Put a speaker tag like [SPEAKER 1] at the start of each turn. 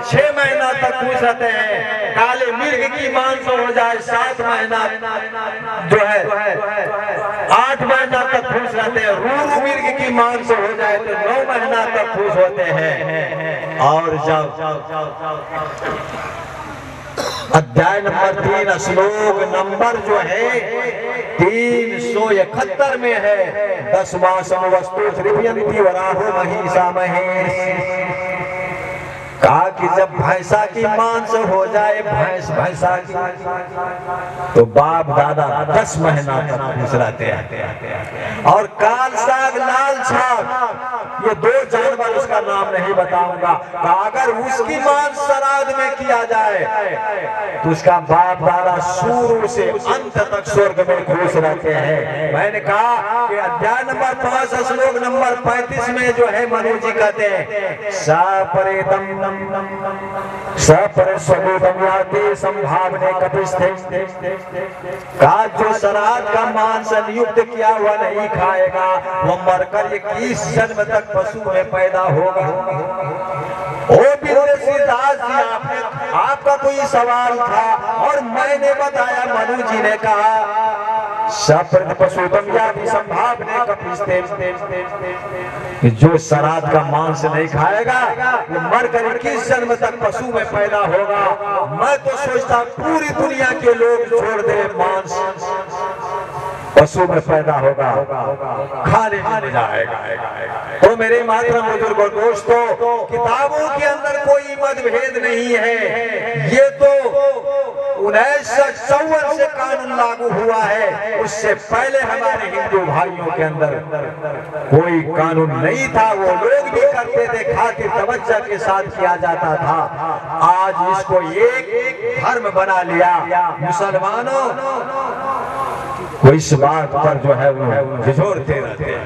[SPEAKER 1] 6 महीना तक खुश रहते हैं। काले मिर्ग की मांस हो जाए 7 महीना जो है 8 महीना तक खुश रहते हैं। रूरू मिर्ग की मांस हो जाए तो 9 महीना तक खुश होते हैं। और जब अध्याय नंबर 3 श्लोक नंबर जो है 371 में है 10वां समवस्तु श्रीयंती वराहो महिषा महेश। कहा कि जब भैंसा की मांस हो जाए भैंसा की तो बाप दादा 10 महीना तक खुश रहते हैं। और काल साग लाल छाग ये 2 जानवर उसका नाम नहीं बताऊंगा। अगर उसकी मांस श्राद्ध में किया जाए तो उसका बाप दादा शुरू से अंत तक स्वर्ग में खुश रहते हैं। मैंने कहा कि अध्याय नंबर 5 श्लोक नंबर 35 में जो है मनु जी कहते हैं सपरेतम सपर स्वरूपम याति संभावने कपिस्थे। कहा जो श्राद्ध का मांस नियुक्त किया हुआ नहीं खाएगा वो मरकर 21 जन्म तक पशु में पैदा होगा। ओ दास जी आपका कोई सवाल था और मैंने बताया। मनु जी ने कहा सप्रत पशुतम याति संभावने कपिस्थे कि जो श्राद्ध का मांस नहीं खाएगा वो मरकर 21 जन्म तक पशु में पैदा होगा। मैं तो सोचता पूरी दुनिया के लोग छोड़ दे मांस पशु में पैदा होगा खाने में जाएगा। तो मेरे मातरम बुजुर्गों दोस्तों किताबों के अंदर कोई मतभेद नहीं है। ये तो 1954 से कानून लागू हुआ है। उससे पहले हमारे हिंदू भाइयों के अंदर कोई कानून नहीं था। वो लोग भी करते थे खातिर तवज्जो के साथ किया जाता था। आज इसको एक धर्म बना लिया मुसलमानों वो इस बात पर जो है वो झिझोरते रहते हैं।